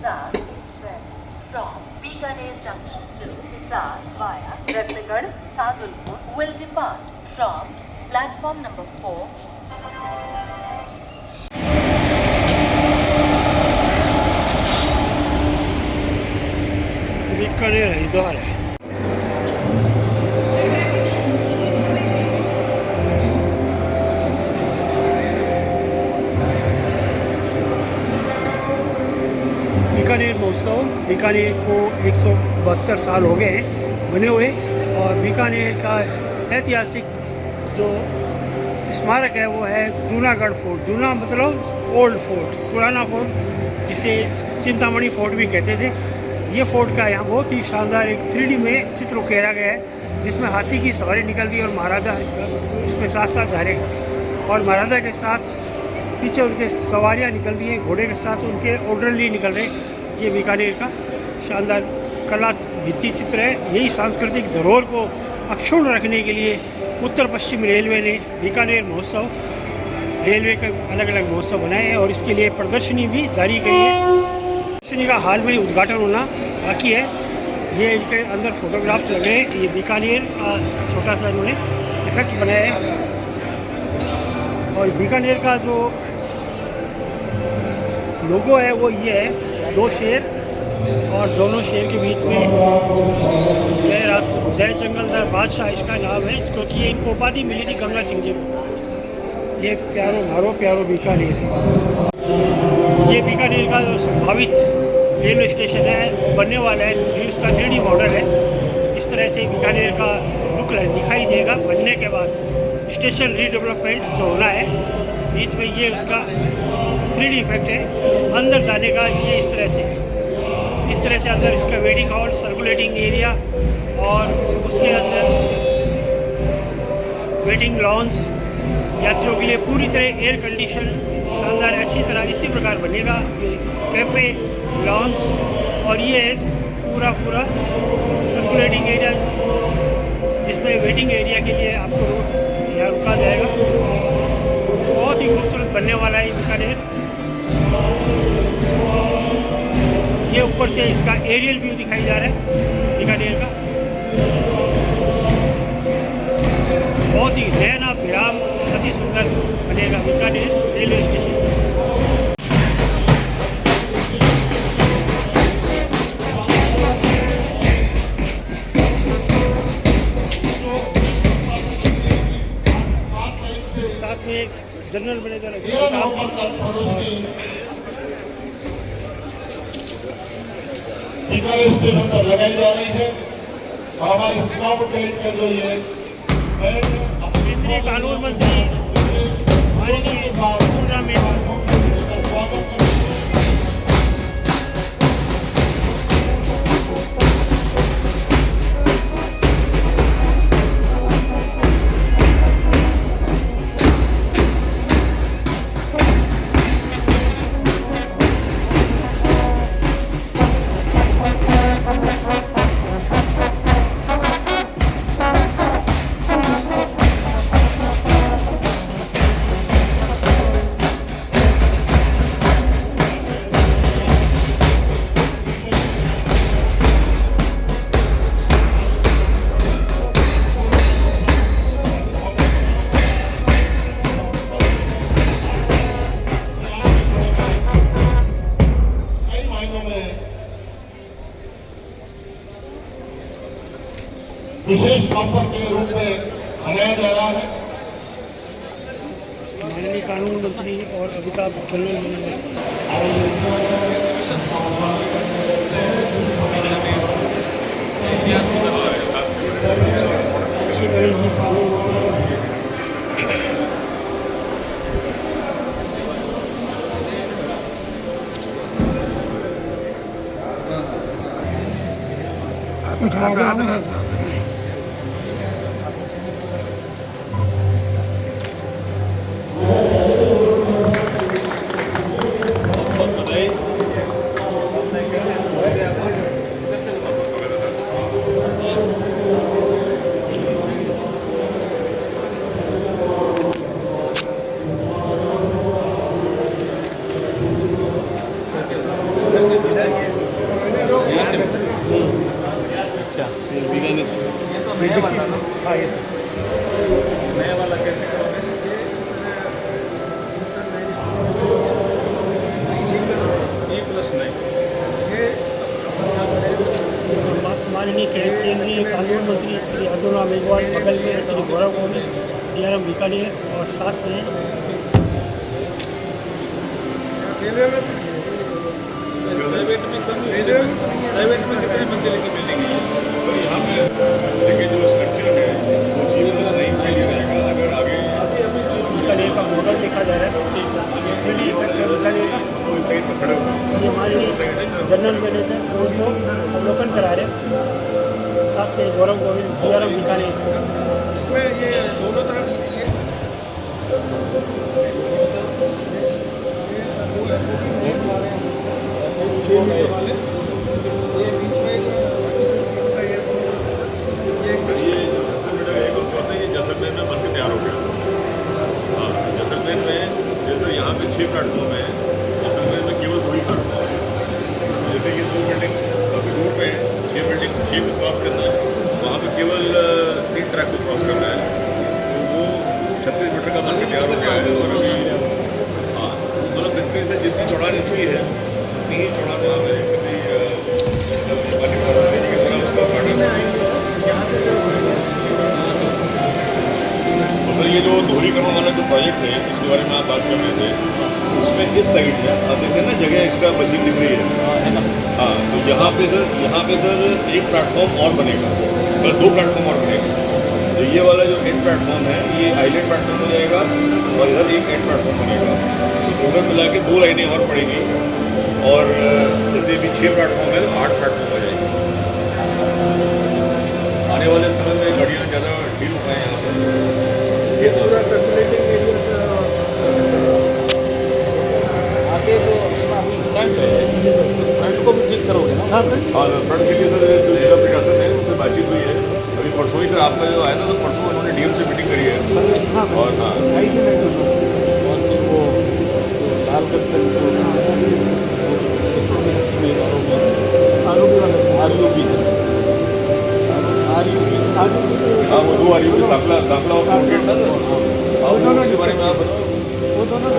Hisar, from Bikaner Junction to Hisar via Ratnagar, Sadulpur will depart from platform number 4. Bikaner Haridwar है। बीकानेर महोत्सव, बीकानेर को 172 साल हो गए हैं बने हुए, और बीकानेर का ऐतिहासिक जो स्मारक है वो है जूनागढ़ फोर्ट। जूना मतलब ओल्ड फोर्ट, पुराना फोर्ट, जिसे चिंतामणि फोर्ट भी कहते थे। ये फोर्ट का यहाँ बहुत ही शानदार एक 3D में चित्र उकेरा गया है, जिसमें हाथी की सवारी निकल रही है और महाराजा इसमें साथ साथ जा रहे हैं, और महाराजा के साथ पीछे उनके सवारियाँ निकल रही हैं, घोड़े के साथ उनके ऑर्डरली निकल रहे हैं। ये बीकानेर का शानदार कला भित्ति चित्र है। यही सांस्कृतिक धरोहर को अक्षुण्ण रखने के लिए उत्तर पश्चिम रेलवे ने बीकानेर महोत्सव, रेलवे के अलग अलग महोत्सव बनाए हैं, और इसके लिए प्रदर्शनी भी जारी की है। प्रदर्शनी का हाल में उद्घाटन होना बाकी है। ये इनके अंदर फोटोग्राफ्स लग रहे हैं। ये बीकानेर का छोटा सा इन्होंने इफेक्ट बनाया है, और बीकानेर का जो लोगो है वो ये है, 2 शेर, और दोनों शेर के बीच में जय जंगलदार बादशाह इसका नाम है, क्योंकि ये इनको उपाधि मिली थी गंगा सिंह जी को। ये प्यारो मारो प्यारो बीकानेर। ये बीकानेर का जो संभावित रेलवे स्टेशन है वो बनने वाला है, उसका 3D मॉडल है। इस तरह से बीकानेर का लुक दिखाई देगा बनने के बाद। स्टेशन रीडेवलपमेंट जो होना है, बीच में ये उसका 3D इफेक्ट है। अंदर जाने का ये इस तरह से अंदर इसका वेटिंग हॉल, सर्कुलेटिंग एरिया, और उसके अंदर वेटिंग लॉन्स, यात्रियों के लिए पूरी तरह एयर कंडीशन शानदार इसी प्रकार बनेगा। कैफ़े, लॉन्स, और ये पूरा सर्कुलेटिंग एरिया, जिसमें वेटिंग एरिया के लिए आपको यहाँ रुका जाएगा। बहुत ही खूबसूरत बनने वाला है बीकानेर। ये ऊपर से इसका एरियल व्यू दिखाई जा रहा है बीकानेर का। बहुत ही नैना विराम, अति सुंदर बनेगा बीकानेर रेलवे स्टेशन। साथ में जनरल मैनेजर बीकानेर स्टेशन पर लगाई जा रही है, और हमारी स्काउट गाइड का जो ये केंद्रीय कानून मंत्री माननीय स्वागत विशेष अवसर के रूप में मनाया जा रहा है। माननीय कानून मंत्री और अमिताभ जनरल शशि जी Gracias. नया वाला ना? हाँ ये नया वाला कैसे करोगे? E+9 माननीय केंद्रीय कानून मंत्री श्री अर्जुन राम मेघवाल, बगल में श्री गौरव गोविल, DRM बीकानेर, और साथ में प्राइवेट में कितने मंजिले की बिल्डिंग है? और यहाँ पे देखिए जो स्ट्रक्चर है वो चीज़ नहीं दिखाई दे रहेगा अगर आगे बीकानेर का मॉडल देखा जा रहा है। बीकानेर का तो इस साइड पर खड़े हुए हैं। ये माननीय जनरल मैनेजर जो उसको अवलोकन करा रहे हैं, साथ में गौरव गोविल, DRM बीकानेर। इसमें ये दोनों तरफ जैसलमेर में बन के तैयार हो गया। हाँ, जैसलमेर में जैसे यहाँ पे 6 प्लेटफॉर्म है, जैसलमेर में केवल 2 ही प्लेटफॉर्म है। जैसे ये 2 बिल्डिंग काफ़ी दूर पे है, 6 को क्रॉस करना है, वहाँ पे केवल 3 ट्रैक को क्रॉस करना है, तो वो 36 मीटर का बन के तैयार हो गया है। और अभी हाँ मतलब बेसिकली से जितनी चौड़ाई इसकी है उतनी ही चौड़ा वहाँ पे कभी सर ये जो दोहरीकरण वाला जो प्रोजेक्ट है इसके बारे में आप बात कर रहे थे, उसमें इस साइड है आप देखते हैं ना जगह एक्स्ट्रा बची दिख रही है। हाँ तो यहाँ पे सर एक प्लेटफॉर्म और बनेगा, मतलब 2 प्लेटफॉर्म और बनेगा। तो ये वाला जो एंड प्लेटफॉर्म है ये आइलैंड प्लेटफॉर्म हो जाएगा और इधर एक एंड प्लेटफॉर्म बनेगा। तो टोटल मिला के 2 लाइनें और पड़ेगी और जैसे अभी 6 प्लेटफॉर्म है तो 8 प्लेटफॉर्म हो जाएगी। आने वाले समय में गाड़ियाँ ज़्यादा डील हो पाए यहाँ पर। ये पूरा सर्कुलेटिंग एरिया आगे तो फ्रंट है, फ्रंट को भी ठीक करोगे ना? हाँ फ्रंट के लिए सर जो जिला प्रशासन है उससे बातचीत हुई है अभी परसों ही। सर आपका जो आया ना तो परसों उन्होंने DM से मीटिंग करी है। और हाँ वो लालगढ़ तक हाँ वो 2 RUB सांपला और कोकेट ना सर, हाँ वो उसके बारे में आप बताओ। वो दोनों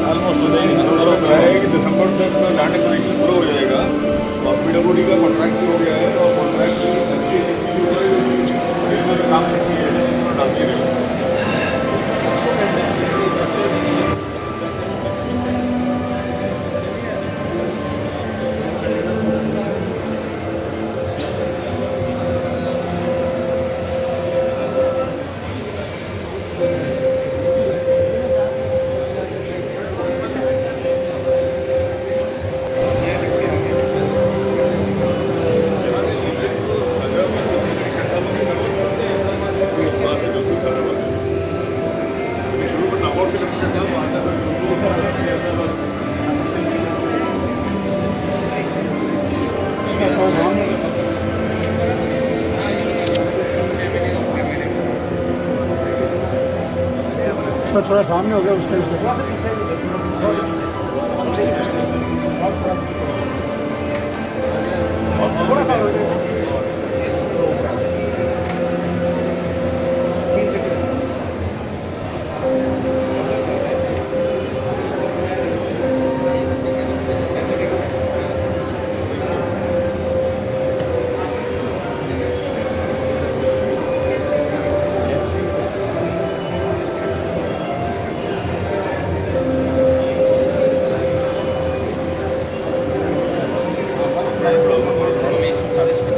ऑलमोस्ट हो जाएगी ना। क्या है कि दिसंबर तक लैंड एक्विजिशन पूरा हो जाएगा और PWD का कॉन्ट्रैक्ट हो गया है और कॉन्ट्रैक्ट काम करती है डालती है। उसका थोड़ा सामने हो गया उसके थोड़ा सा हो जाएगा। में 140 पे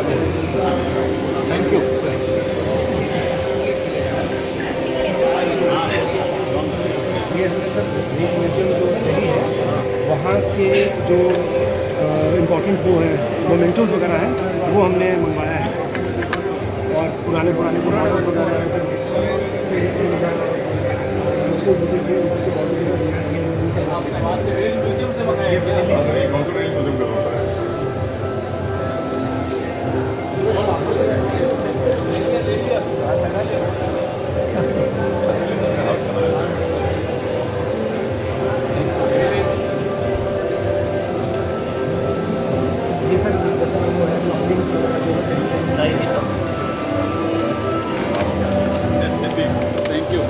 आते हैं। Thank you. ये हमने सर ग्रीक म्यूजियम जो दिल्ली है वहाँ के जो इम्पोर्टेंट वो है मोमेंटोज वगैरह हैं वो हमने मंगवाया है और पुराने फोटोज वगैरह म्यूजियम से मंगाए ये सर वो है थैंक यू।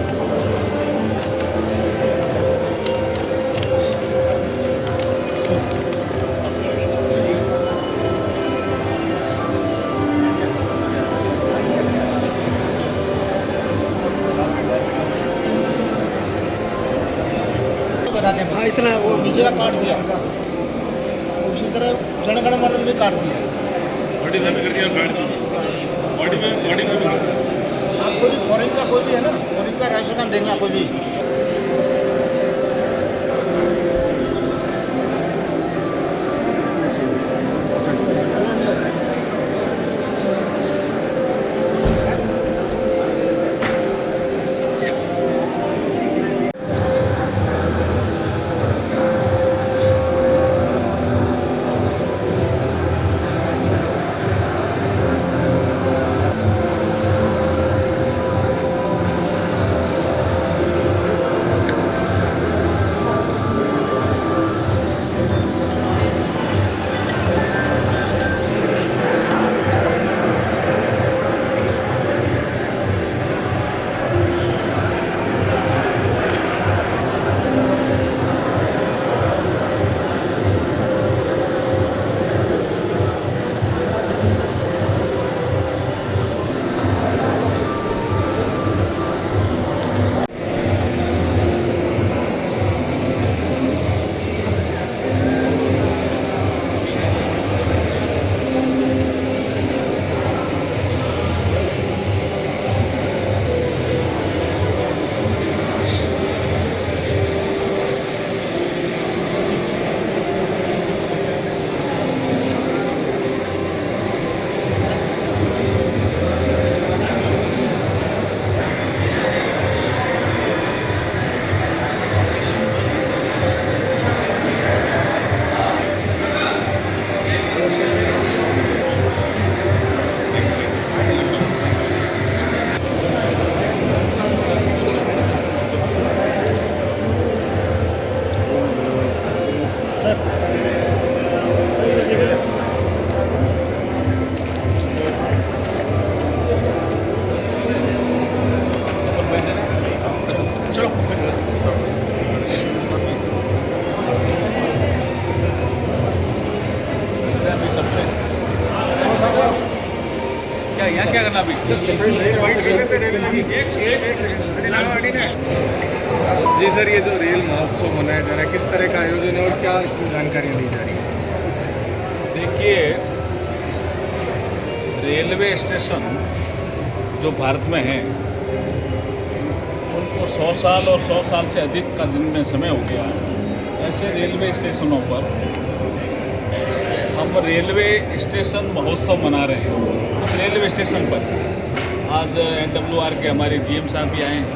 बताते हैं हाँ इतना वो नीचे का काट दिया उसी तरह जनगण मन भी काट दिया। बॉडी में भी कर दिया, काट दी बॉडी में भी कर दिया। आप कोई भी फॉरेन का कोई भी है ना, फॉरेन का राशन देंगे कोई भी। क्या यहाँ क्या करना अभी? जी सर, ये जो रेल महोत्सव मनाया जा रहा है, किस तरह का आयोजन है और क्या इसमें जानकारी दी जा रही है? देखिए, रेलवे स्टेशन जो भारत में हैं उनको 100 साल और 100 साल से अधिक का जिनमें समय हो गया। ऐसे रेलवे स्टेशनों पर हम रेलवे स्टेशन महोत्सव मना रहे हैं। उस रेलवे स्टेशन पर आज NWR के हमारे GM साहब भी आए हैं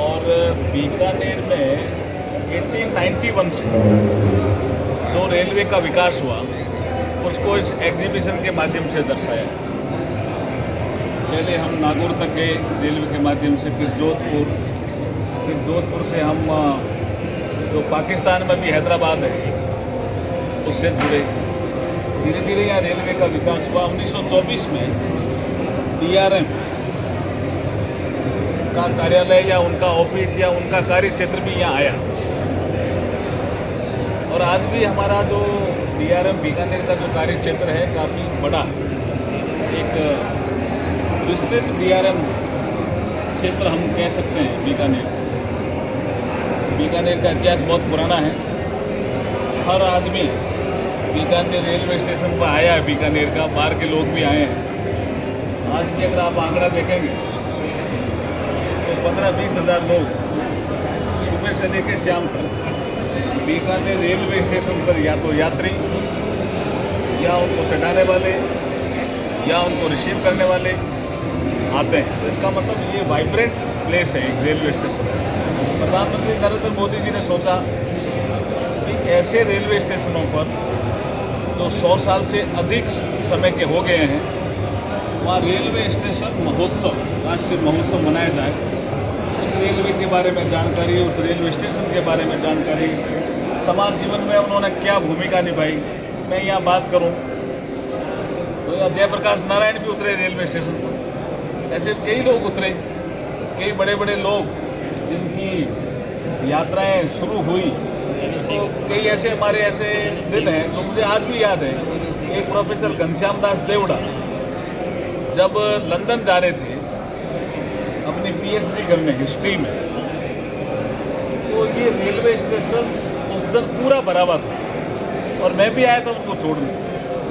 और बीकानेर में 1891 से जो रेलवे का विकास हुआ उसको इस एग्जीबिशन के माध्यम से दर्शाया। पहले हम नागौर तक गए रेलवे के माध्यम से, फिर जोधपुर से हम जो पाकिस्तान में भी हैदराबाद है उससे जुड़े। धीरे धीरे यहाँ रेलवे का विकास हुआ। 1924 में DRM का कार्यालय या उनका ऑफिस या उनका कार्य क्षेत्र भी यहाँ आया और आज भी हमारा जो DRM बीकानेर का जो कार्य क्षेत्र है काफ़ी बड़ा है। एक विस्तृत DRM क्षेत्र हम कह सकते हैं बीकानेर। बीकानेर का इतिहास बहुत पुराना है। हर आदमी बीकानेर रेलवे स्टेशन पर आया है बीकानेर का, बाहर के लोग भी आए हैं। आज भी अगर आप आंकड़ा देखेंगे तो 15-20 हज़ार लोग सुबह से लेकर शाम तक बीकानेर रेलवे स्टेशन पर या तो यात्री या उनको चढ़ाने वाले या उनको रिसीव करने वाले आते हैं। तो इसका मतलब ये वाइब्रेंट प्लेस है एक रेलवे स्टेशन। प्रधानमंत्री नरेंद्र मोदी जी ने सोचा कि ऐसे रेलवे स्टेशनों पर जो 100 साल से अधिक समय के हो गए हैं वहाँ रेलवे स्टेशन महोत्सव, राष्ट्रीय महोत्सव मनाया जाए। उस रेलवे के बारे में जानकारी, उस रेलवे स्टेशन के बारे में जानकारी, समाज जीवन में उन्होंने क्या भूमिका निभाई, मैं यहाँ बात करूँ तो यहाँ जयप्रकाश नारायण भी उतरे रेलवे स्टेशन पर। ऐसे कई लोग उतरे, कई बड़े बड़े लोग जिनकी यात्राएं शुरू हुई। तो कई ऐसे हमारे ऐसे दिन हैं जो मुझे आज भी याद है। एक प्रोफेसर घनश्याम दास देवड़ा जब लंदन जा रहे थे अपनी पीएचडी करने हिस्ट्री में, तो ये रेलवे स्टेशन उस दिन पूरा भरा हुआ था और मैं भी आया था उनको छोड़ने।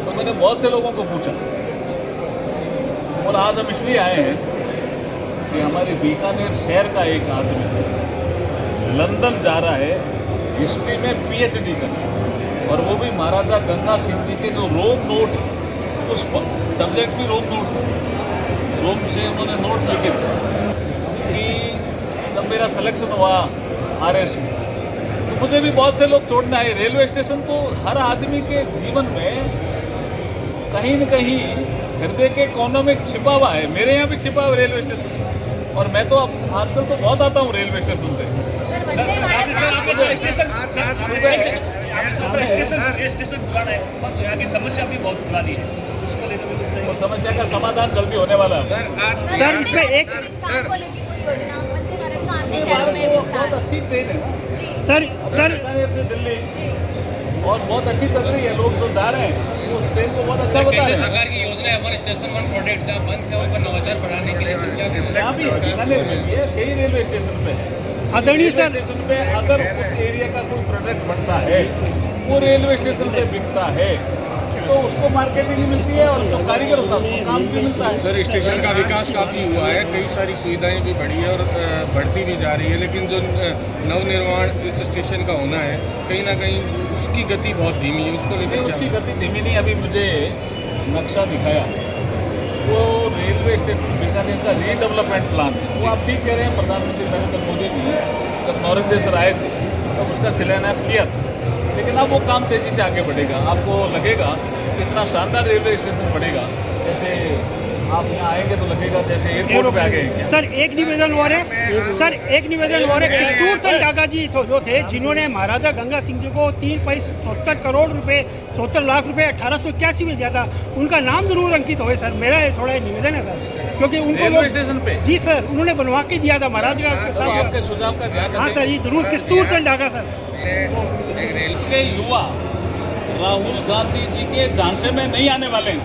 तो मैंने बहुत से लोगों को पूछा और आज हम इसलिए आए हैं कि हमारे बीकानेर शहर का एक आदमी लंदन जा रहा है हिस्ट्री में पीएचडी करने, और वो भी महाराजा गंगा सिंह जी के जो रोम नोट है उस पर सब्जेक्ट भी रोम नोट था। रोम से उन्होंने नोट लिखे थे कि जब मेरा सिलेक्शन हुआ आरएस में तो मुझे भी बहुत से लोग छोड़ने आए। रेलवे स्टेशन तो हर आदमी के जीवन में कहीं न कहीं हृदय के कोनों में छिपा हुआ है। मेरे यहाँ भी छिपा हुआ रेलवे स्टेशन, और मैं तो अब आजकल तो बहुत आता हूँ रेलवे स्टेशन से। स्टेशन पुराना है तो यहाँ की समस्या भी बहुत पुरानी है, उसको लेकर और समस्या का समाधान जल्दी होने वाला है। सर इसमें एक बहुत अच्छी ट्रेन है सर बीकानेर से दिल्ली, और बहुत अच्छी चल रही है। लोग जो जा रहे हैं वो उस ट्रेन को बहुत अच्छा बता रहे हैं। सरकार की योजना है वन स्टेशन वन प्रोजेक्ट जहाँ बंद है उनका नवाचार बढ़ाने के लिए सब क्या करें? यहाँ भी बीकानेर में भी है, कई रेलवे स्टेशन पे है। आदरणीय सर, रेलवे स्टेशन पे अगर उस एरिया का कोई प्रोडक्ट बनता है वो रेलवे स्टेशन पे बिकता है तो उसको मार्केटिंग मिलती है और जो कारीगर होता है उसको काम भी मिलता है। सर स्टेशन का विकास काफ़ी हुआ है, कई सारी सुविधाएं भी बढ़ी है और बढ़ती भी जा रही है, लेकिन जो नवनिर्माण इस स्टेशन का होना है कहीं ना कहीं उसकी गति बहुत धीमी है। उसको लेकर उसकी गति धीमी नहीं। अभी मुझे नक्शा दिखाया, वो रेलवे स्टेशन बीकानेर का रीडेवलपमेंट प्लान है। वो आप ठीक कह रहे हैं, प्रधानमंत्री नरेंद्र मोदी जी जब नौरंगेश्वर आए थे तब उसका शिलान्यास किया था, लेकिन अब वो काम तेज़ी से आगे बढ़ेगा। आपको लगेगा कि इतना शानदार रेलवे स्टेशन बढ़ेगा, जैसे आप यहाँ आएंगे तो लगेगा जैसे एयरपोर्ट पे आ गए हैं। सर एक निवेदन और है, सर एक निवेदन और है। कस्तूरचंद डागा जी जो थे जिन्होंने महाराजा गंगा सिंह जी को 3.74 करोड़ रुपए 74 लाख रुपए 1881 में दिया था, उनका नाम जरूर अंकित होए सर। मेरा ये थोड़ा निवेदन है सर, क्योंकि उनको रेलवे स्टेशन पे जी सर उन्होंने बनवा के दिया था महाराज का तो साथ। आपके सुझाव का ध्यान हाँ सर, ये जरूर कस्तूरचंद डागा सर। के युवा राहुल गांधी जी के झांसे में नहीं आने वाले हैं।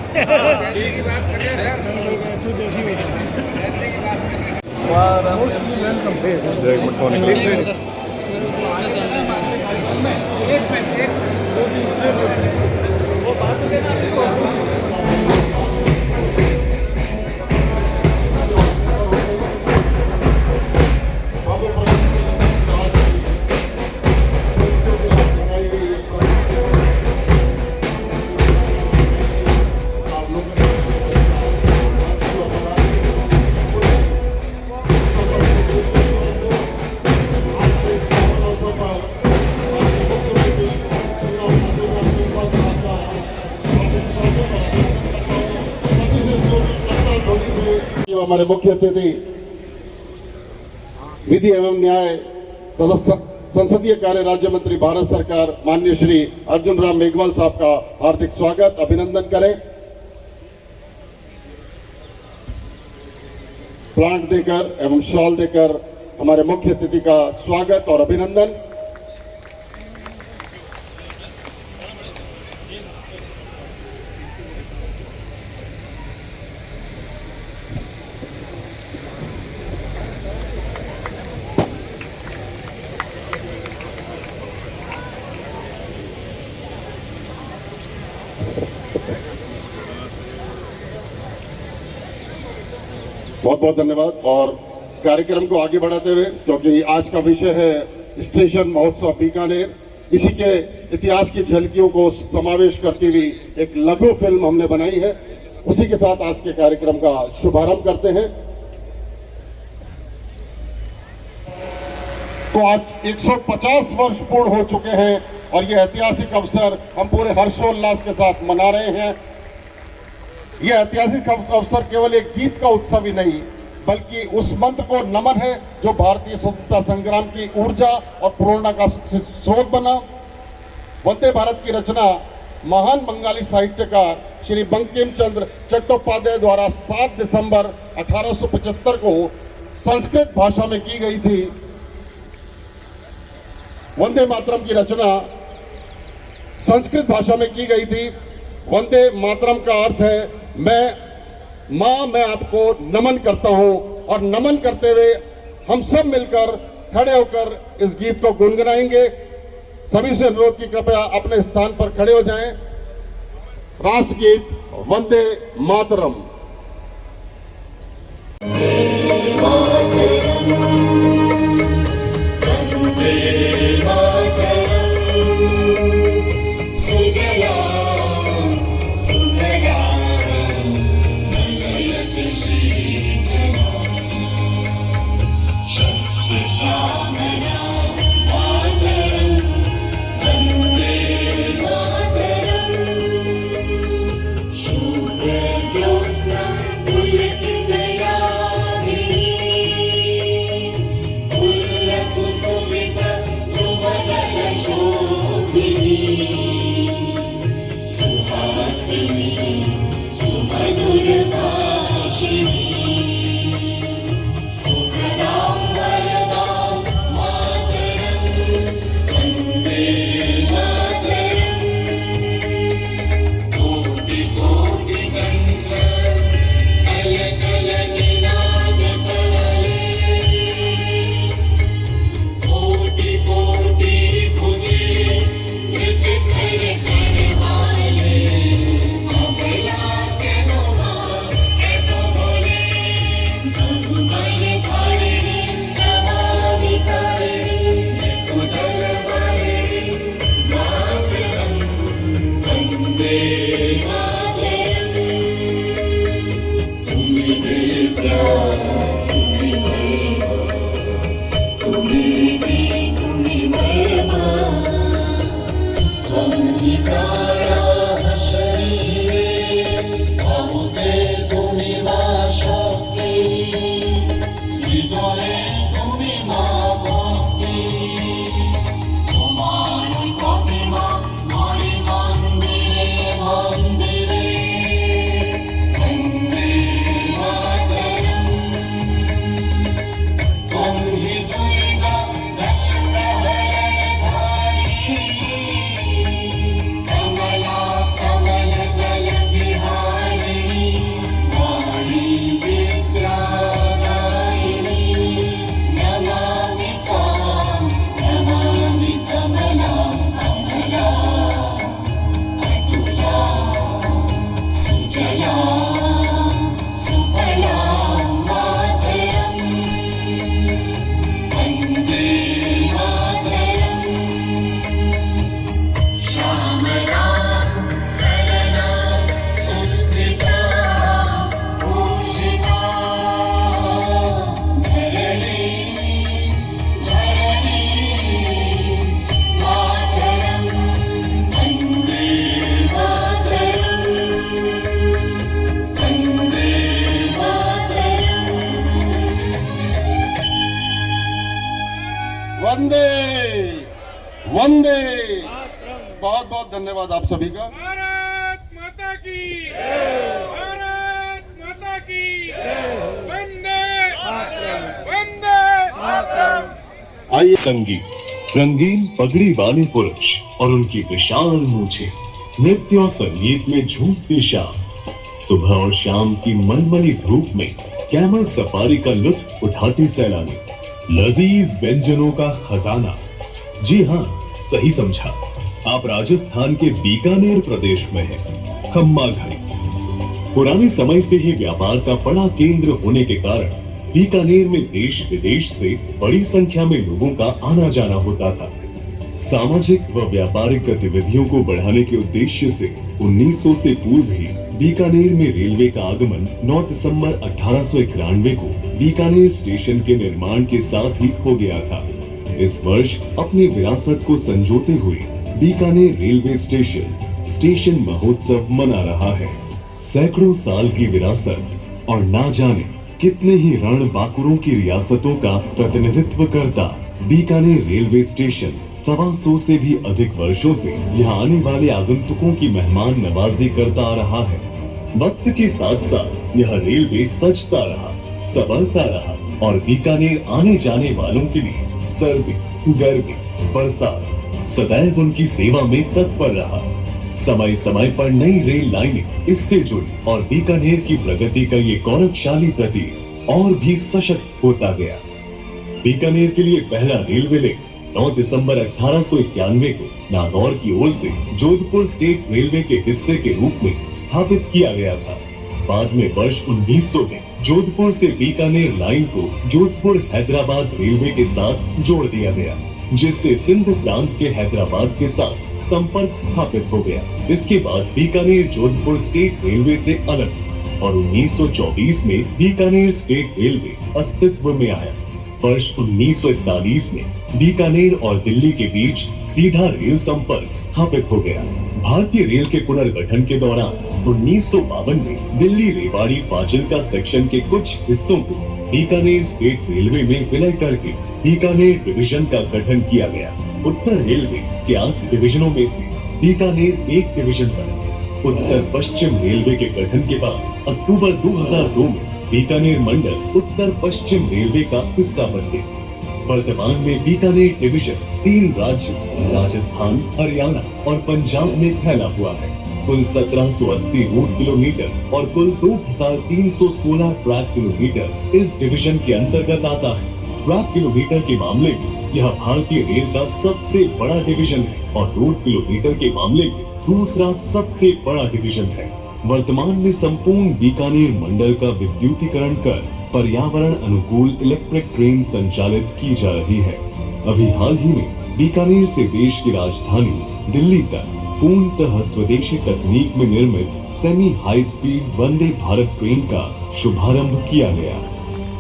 हमारे मुख्य अतिथि विधि एवं न्याय तथा संसदीय कार्य राज्य मंत्री भारत सरकार माननीय श्री अर्जुन राम मेघवाल साहब का हार्दिक स्वागत अभिनंदन करें। प्लांट देकर एवं शॉल देकर हमारे मुख्य अतिथि का स्वागत और अभिनंदन। बहुत बहुत धन्यवाद। और कार्यक्रम को आगे बढ़ाते हुए, क्योंकि आज का विषय है स्टेशन महोत्सव बीकानेर, इसी के इतिहास की झलकियों को समावेश करती हुई एक लघु फिल्म हमने बनाई है, उसी के साथ आज के कार्यक्रम का शुभारंभ करते हैं। तो आज 150 वर्ष पूर्ण हो चुके हैं और यह ऐतिहासिक अवसर हम पूरे हर्षोल्लास के साथ मना रहे हैं। यह ऐतिहासिक अवसर केवल एक गीत का उत्सव ही नहीं, बल्कि उस मंत्र को नमन है जो भारतीय स्वतंत्रता संग्राम की ऊर्जा और प्रेरणा का स्रोत बना। वंदे भारत की रचना महान बंगाली साहित्यकार श्री बंकिम चंद्र चट्टोपाध्याय द्वारा 7 दिसंबर 1875 को संस्कृत भाषा में की गई थी। वंदे मातरम की रचना संस्कृत भाषा में की गई थी। वंदे मातरम का अर्थ है मैं आपको नमन करता हूं, और नमन करते हुए हम सब मिलकर खड़े होकर इस गीत को गुनगुनाएंगे। सभी से अनुरोध की कृपया अपने स्थान पर खड़े हो जाएं। राष्ट्रगीत वंदे मातरम। वंदे। बहुत बहुत धन्यवाद आप सभी का। भारत माता की भारत माता की वंदे वंदे। आइए संगीत, रंगीन पगड़ी वाले पुरुष और उनकी विशाल मूछें, नृत्य और संगीत में झूमती शाम, सुबह और शाम की मनमनी धूप में कैमल सफारी का लुत्फ उठाती सैलानी, लजीज व्यंजनों का खजाना। जी हाँ, सही समझा, आप राजस्थान के बीकानेर प्रदेश में हैं। खम्मा घड़ी पुराने समय से ही व्यापार का बड़ा केंद्र होने के कारण बीकानेर में देश विदेश से बड़ी संख्या में लोगों का आना जाना होता था। सामाजिक व व्यापारिक गतिविधियों को बढ़ाने के उद्देश्य से 1900 से पूर्व ही बीकानेर में रेलवे का आगमन 9 दिसंबर 1891 को बीकानेर स्टेशन के निर्माण के साथ ही हो गया था। इस वर्ष अपनी विरासत को संजोते हुए बीकानेर रेलवे स्टेशन महोत्सव मना रहा है। सैकड़ों साल की विरासत और ना जाने कितने ही रण बाकुरों की रियासतों का प्रतिनिधित्व करता बीकानेर रेलवे स्टेशन 125 से भी अधिक वर्षों से यहाँ आने वाले आगंतुकों की मेहमान नवाजी करता आ रहा है। वक्त के साथ साथ यह रेलवे सजता रहा, संवरता रहा और बीकानेर आने जाने वालों के लिए सर्दी, गर्मी, बरसात सदैव उनकी सेवा में तत्पर रहा। समय समय पर नई रेल लाइनें इससे जुड़ी और बीकानेर की प्रगति का ये गौरवशाली प्रतीक और भी सशक्त होता गया। बीकानेर के लिए पहला रेलवे लिंक 9 दिसंबर 1891 को नागौर की ओर से जोधपुर स्टेट रेलवे के हिस्से के रूप में स्थापित किया गया था। बाद में वर्ष 1900 में जोधपुर से बीकानेर लाइन को जोधपुर हैदराबाद रेलवे के साथ जोड़ दिया गया, जिससे सिंध प्रांत के हैदराबाद के साथ संपर्क स्थापित हो गया। इसके बाद बीकानेर जोधपुर स्टेट रेलवे से अलग और 1924 में बीकानेर स्टेट रेलवे अस्तित्व में आया। वर्ष 1941 में बीकानेर और दिल्ली के बीच सीधा रेल संपर्क स्थापित हो गया। भारतीय रेल के पुनर्गठन के दौरान 1952 में दिल्ली रेवाड़ी फाजिल्का सेक्शन के कुछ हिस्सों को बीकानेर स्टेट रेलवे में विलय करके बीकानेर डिवीजन का गठन किया गया। उत्तर रेलवे के 8 डिवीजनों में से बीकानेर एक डिवीजन बना। उत्तर पश्चिम रेलवे के गठन के बाद अक्टूबर 2002 में बीकानेर मंडल उत्तर पश्चिम रेलवे का हिस्सा बन गए। वर्तमान में बीकानेर डिवीजन 3 राज्यों राजस्थान, हरियाणा और पंजाब में फैला हुआ है। कुल 1780 रूट किलोमीटर और कुल 2316 ट्रैक किलोमीटर इस डिवीजन के अंतर्गत आता है। ट्रैक किलोमीटर के मामले में यह भारतीय रेल का सबसे बड़ा डिवीजन है और रूट किलोमीटर के मामले में दूसरा सबसे बड़ा डिवीजन है। वर्तमान में संपूर्ण बीकानेर मंडल का विद्युतीकरण कर पर्यावरण अनुकूल इलेक्ट्रिक ट्रेन संचालित की जा रही है। अभी हाल ही में बीकानेर से देश की राजधानी दिल्ली तक पूर्णतः स्वदेशी तकनीक में निर्मित semi high speed Vande Bharat train का शुभारंभ किया गया।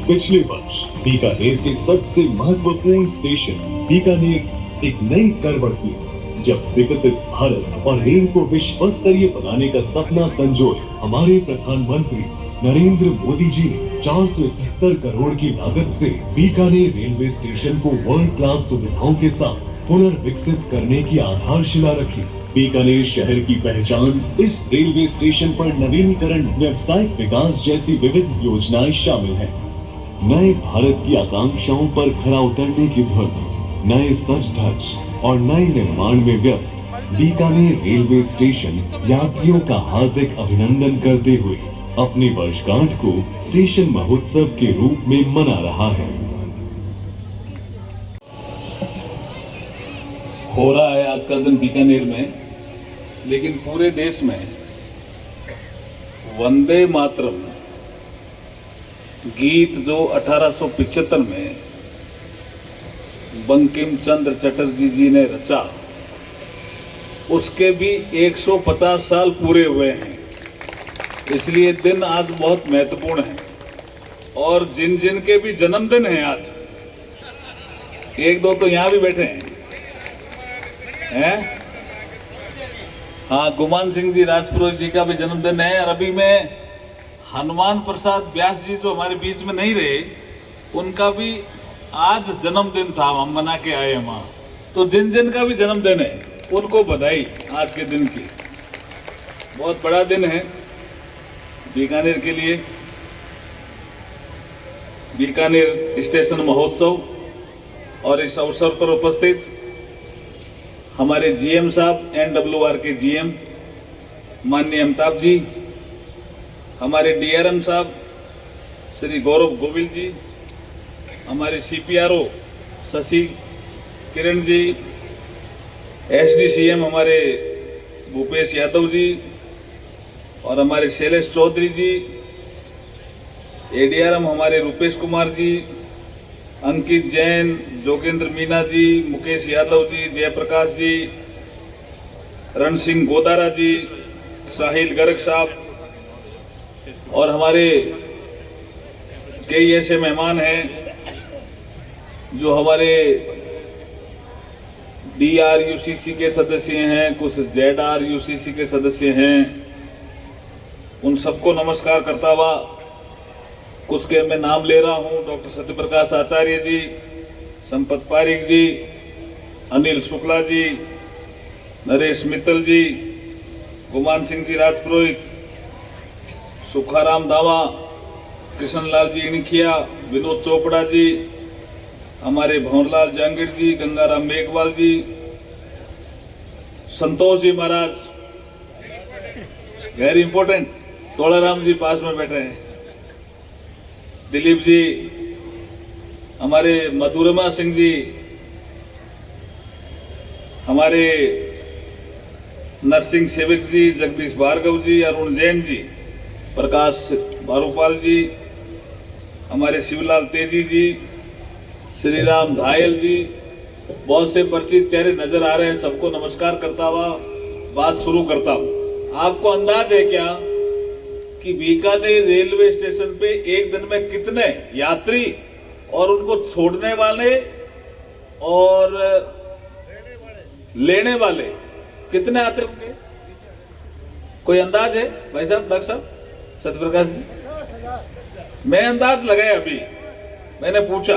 पिछले वर्ष बीकानेर के सबसे महत्वपूर्ण स्टेशन बीकानेर एक नई करवट ली, जब विकसित भारत और रेल को विश्व स्तरीय बनाने का सपना संजोए हमारे प्रधानमंत्री नरेंद्र मोदी जी ने 471 करोड़ की लागत से बीकानेर रेलवे स्टेशन को वर्ल्ड क्लास सुविधाओं के साथ पुनर्विकसित करने की आधारशिला रखी। बीकानेर शहर की पहचान इस रेलवे स्टेशन पर नवीनीकरण, व्यावसायिक विकास जैसी विविध योजनाएं शामिल हैं। नए भारत की आकांक्षाओं पर खरा उतरने की धुन, नए सज धज और नए निर्माण में व्यस्त बीकानेर रेलवे स्टेशन यात्रियों का हार्दिक अभिनंदन करते हुए अपनी वर्षगांठ को स्टेशन महोत्सव के रूप में मना रहा है। हो रहा है आज का दिन बीकानेर में, लेकिन पूरे देश में वंदे मातरम गीत जो 1875 में बंकिम चंद्र चटर्जी जी ने रचा, उसके भी 150 साल पूरे हुए हैं। इसलिए दिन आज बहुत महत्वपूर्ण है। और जिन जिन के भी जन्मदिन हैं आज, एक दो तो यहाँ भी बैठे हैं? हाँ, गुमान सिंह जी राजपुरोहित जी का भी जन्मदिन है। और अभी मैं हनुमान प्रसाद व्यास जी जो हमारे बीच में नहीं रहे, उनका भी आज जन्मदिन था, हम मना के आए हैं वहाँ। तो जिन जिन का भी जन्मदिन है उनको बधाई आज के दिन की। बहुत बड़ा दिन है बीकानेर के लिए। बीकानेर स्टेशन महोत्सव और इस अवसर पर उपस्थित हमारे जीएम साहब, NWR के जीएम माननीय अमिताभ जी, हमारे DRM साहब श्री गौरव गोविल जी, हमारे CPRO शशि किरण जी, एसडीसीएम हमारे भूपेश यादव जी और हमारे शैलेश चौधरी जी, एडीआरएम हमारे रूपेश कुमार जी, अंकित जैन, जोगेंद्र मीना जी, मुकेश यादव जी, जयप्रकाश जी, रण सिंह गोदारा जी, साहिल गर्ग साहब और हमारे कई ऐसे मेहमान हैं जो हमारे DRUCC के सदस्य हैं, कुछ ZRUCC के सदस्य हैं। उन सबको नमस्कार करता हुआ कुछ के मैं नाम ले रहा हूं। डॉक्टर सत्यप्रकाश आचार्य जी, संपत पारिक जी, अनिल शुक्ला जी, नरेश मित्तल जी, गुमान सिंह जी राजपुरोहित, सुखाराम दावा, कृष्णलाल जी इणखिया, विनोद चोपड़ा जी, हमारे भंवरलाल जहांगीर जी, गंगाराम मेघवाल जी, संतोष जी महाराज, वेरी इंपॉर्टेंट, तोलाराम जी पास में बैठे हैं, दिलीप जी, हमारे मधुरमा सिंह जी, हमारे नरसिंह सेवक जी, जगदीश भार्गव जी, अरुण जैन जी, प्रकाश भारूपाल जी, हमारे शिवलाल तेजी जी, श्रीराम धायल जी, बहुत से परिचित चेहरे नजर आ रहे हैं। सबको नमस्कार करता हुआ बात शुरू करता हूँ। आपको अंदाज है क्या कि बीकानेर रेलवे स्टेशन पे एक दिन में कितने यात्री और उनको छोड़ने वाले और लेने वाले कितने आते होंगे? कोई अंदाज है भाई साहब, डॉक्टर साहब, सत्यप्रकाश जी? मैं अंदाज लगाया, अभी मैंने पूछा,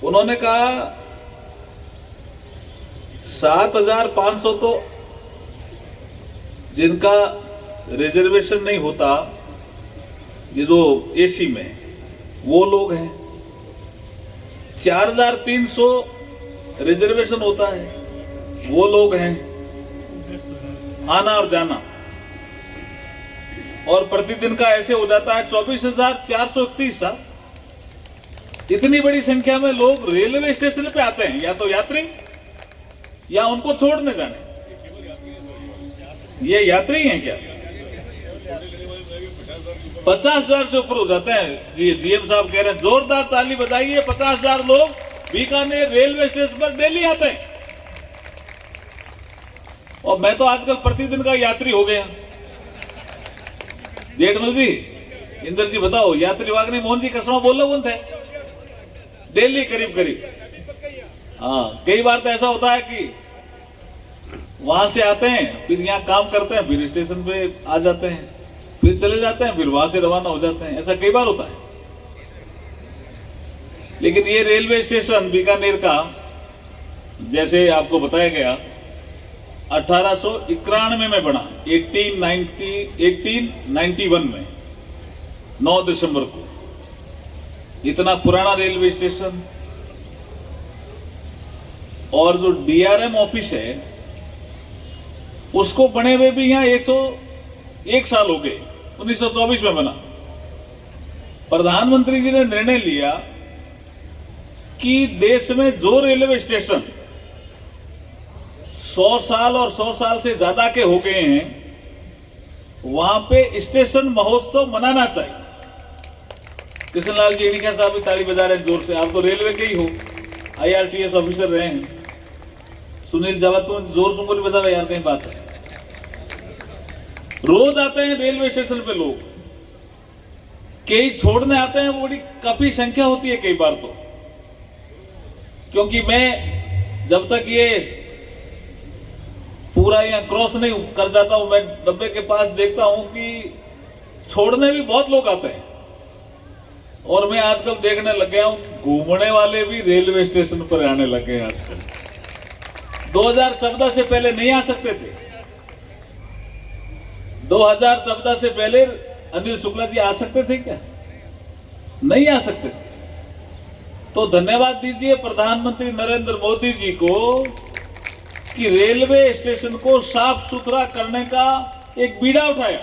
उन्होंने कहा 7,500 तो जिनका रिजर्वेशन नहीं होता, ये जो एसी में वो लोग हैं। 4,300 रिजर्वेशन होता है, वो लोग हैं, आना और जाना। और प्रतिदिन का ऐसे हो जाता है 24,431। इतनी बड़ी संख्या में लोग रेलवे स्टेशन पे आते हैं, या तो यात्री या उनको छोड़ने जाने। ये यात्री हैं क्या? 50,000 से ऊपर हो जाते हैं। जी जीएम साहब कह रहे हैं, जोरदार ताली बजाइए। 50,000 लोग बीकानेर रेलवे स्टेशन पर डेली आते हैं। और मैं तो आजकल प्रतिदिन का यात्री हो गया। जेठमल जी, इंदर जी, बताओ, यात्री वागनी मोहन जी कसमा बोल रहे कौन थे? डेली करीब करीब। हाँ, कई बार तो ऐसा होता है कि वहां से आते हैं, फिर यहाँ काम करते हैं, फिर स्टेशन पे आ जाते हैं, फिर चले जाते हैं, फिर वहां से रवाना हो जाते हैं। ऐसा कई बार होता है। लेकिन ये रेलवे स्टेशन बीकानेर का, जैसे आपको बताया गया, 1891 में बना, 1891 में 9 दिसंबर को। इतना पुराना रेलवे स्टेशन। और जो डीआरएम ऑफिस है उसको बने हुए भी यहाँ 101 साल हो गए। 1924 में बना। प्रधानमंत्री जी ने निर्णय लिया कि देश में जो रेलवे स्टेशन 100 साल और 100 साल से ज्यादा के हो गए हैं, वहां पे स्टेशन महोत्सव मनाना चाहिए। कृष्णलाल जी इणखिया साहब भी ताली बजा रहे हैं जोर से। आप तो रेलवे के ही हो, IRTS ऑफिसर रहे हैं। सुनील जावा, तुम जोर सुन कर बजा रहे यार, कहीं बात है। रोज आते हैं रेलवे स्टेशन पे लोग, कई छोड़ने आते हैं, बड़ी काफी संख्या होती है कई बार तो। क्योंकि मैं जब तक ये पूरा यहाँ क्रॉस नहीं कर जाता हूं, मैं डब्बे के पास देखता हूं कि छोड़ने भी बहुत लोग आते हैं। और मैं आजकल देखने लग गया हूं कि घूमने वाले भी रेलवे स्टेशन पर आने लग गए हैं आजकल। 2014 से पहले नहीं आ सकते थे। 2014 से पहले अनिल शुक्ला जी आ सकते थे क्या? नहीं आ सकते थे। तो धन्यवाद दीजिए प्रधानमंत्री नरेंद्र मोदी जी को कि रेलवे स्टेशन को साफ सुथरा करने का एक बीड़ा उठाया।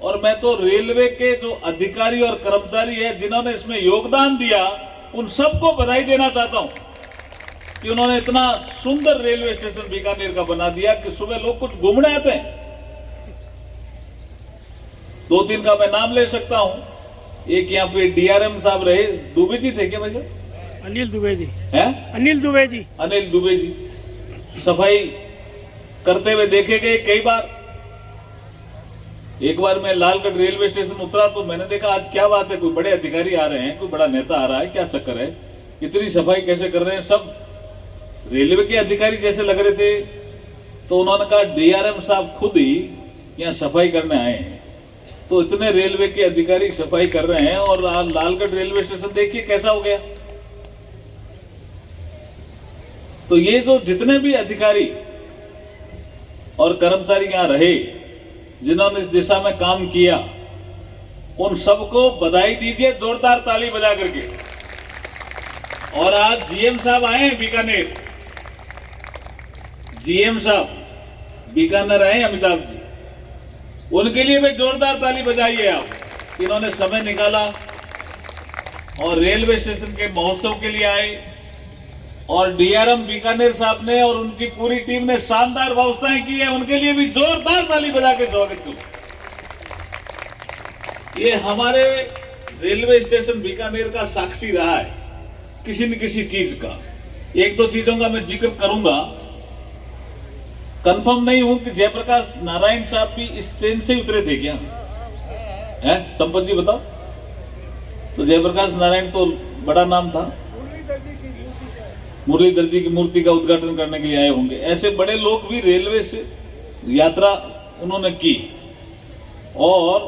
और मैं तो रेलवे के जो अधिकारी और कर्मचारी हैं जिन्होंने इसमें योगदान दिया, उन सबको बधाई देना चाहता हूं कि उन्होंने इतना सुंदर रेलवे स्टेशन बीकानेर का बना दिया कि सुबह लोग कुछ घूमने आते हैं। 2-3 का मैं नाम ले सकता हूं। एक यहाँ पे डीआरएम साहब रहे, दुबे जी थे क्या भैया? अनिल दुबे जी हैं? अनिल दुबे जी अनिल दुबे जी सफाई करते हुए देखे गए कई बार। एक बार मैं लालगढ़ रेलवे स्टेशन उतरा तो मैंने देखा आज क्या बात है, कोई बड़े अधिकारी आ रहे हैं, कोई बड़ा नेता आ रहा है, क्या चक्कर है, इतनी सफाई कैसे कर रहे हैं? सब रेलवे के अधिकारी जैसे लग रहे थे। तो उन्होंने कहा डीआरएम साहब खुद ही यहाँ सफाई करने आए हैं। तो इतने रेलवे के अधिकारी सफाई कर रहे हैं और लालगढ़ रेलवे स्टेशन देखिए कैसा हो गया। तो ये जो जितने भी अधिकारी और कर्मचारी यहाँ रहे, जिन्होंने इस दिशा में काम किया, उन सबको बधाई दीजिए जोरदार ताली बजा करके। और आज जीएम साहब आए हैं बीकानेर, जीएम साहब बीकानेर आए अमिताभ जी, उनके लिए भी जोरदार ताली बजाइए आप। इन्होंने समय निकाला और रेलवे स्टेशन के महोत्सव के लिए आए। और डीआरएम बीकानेर साहब ने और उनकी पूरी टीम ने शानदार व्यवस्थाएं की है, उनके लिए भी जोरदार ताली बजा के स्वागत करो। ये हमारे रेलवे स्टेशन बीकानेर का साक्षी रहा है किसी न किसी चीज का। 1-2 चीजों का मैं जिक्र करूंगा। कंफर्म नहीं हूं कि जयप्रकाश नारायण साहब भी इस ट्रेन से उतरे थे क्या? है संपत जी बताओ। तो जयप्रकाश नारायण तो बड़ा नाम था, मुरलीधर जी की मूर्ति का उद्घाटन करने के लिए आए होंगे। ऐसे बड़े लोग भी रेलवे से यात्रा उन्होंने की। और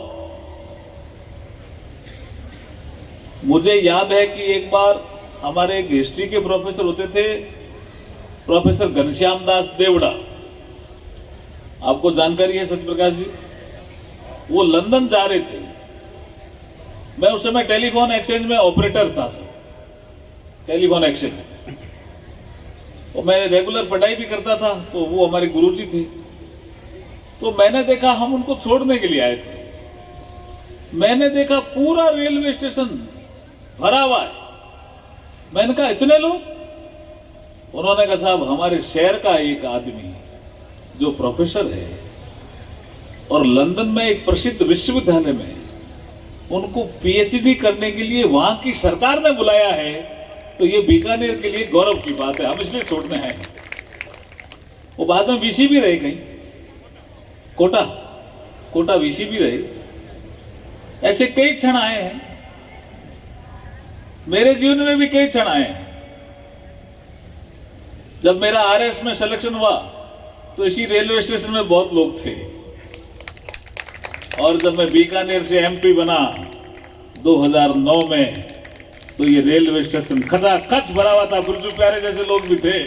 मुझे याद है कि एक बार हमारे एक हिस्ट्री के प्रोफेसर होते थे, प्रोफेसर घनश्याम दास देवड़ा, आपको जानकारी है सत्यप्रकाश जी? वो लंदन जा रहे थे। मैं उस समय टेलीफोन एक्सचेंज में ऑपरेटर था सर, टेलीफोन एक्सचेंज। और मैं रेगुलर पढ़ाई भी करता था, तो वो हमारे गुरुजी थे। तो मैंने देखा, हम उनको छोड़ने के लिए आए थे, मैंने देखा पूरा रेलवे स्टेशन भरा हुआ है। मैंने कहा इतने लोग? उन्होंने कहा साहब हमारे शहर का एक आदमी जो प्रोफेसर है और लंदन में एक प्रसिद्ध विश्वविद्यालय में उनको पीएचडी करने के लिए वहां की सरकार ने बुलाया है, तो ये बीकानेर के लिए गौरव की बात है, हम इसलिए छोड़ने आए। वो बाद में वीसी भी रहे, कहीं कोटा वीसी भी रहे। ऐसे कई क्षण आए हैं, मेरे जीवन में भी कई क्षण आए हैं। जब मेरा आरएस में सिलेक्शन हुआ तो इसी रेलवे स्टेशन में बहुत लोग थे। और जब मैं बीकानेर से एमपी बना 2009 में, तो ये रेलवे स्टेशन खचाखच भरा हुआ था, बुर्जू प्यारे जैसे लोग भी थे।